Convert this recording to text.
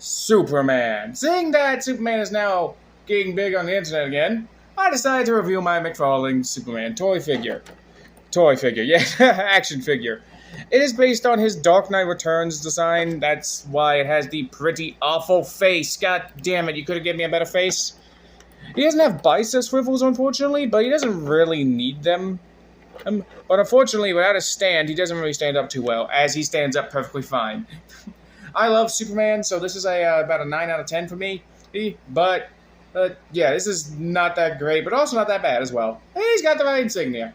Superman. Seeing that Superman is now getting big on the internet again, I decided to review my McFarlane Superman toy figure. Toy figure, yes, action figure. It is based on his Dark Knight Returns design. That's why it has the pretty awful face. God damn it, you could have given me a better face. He doesn't have bicep swivels, unfortunately, but he doesn't really need them. But unfortunately, without a stand, he doesn't really stand up too well, as he stands up perfectly fine. I love Superman, so this is about a 9 out of 10 for me. But, yeah, this is not that great, but also not that bad as well. He's got the right insignia.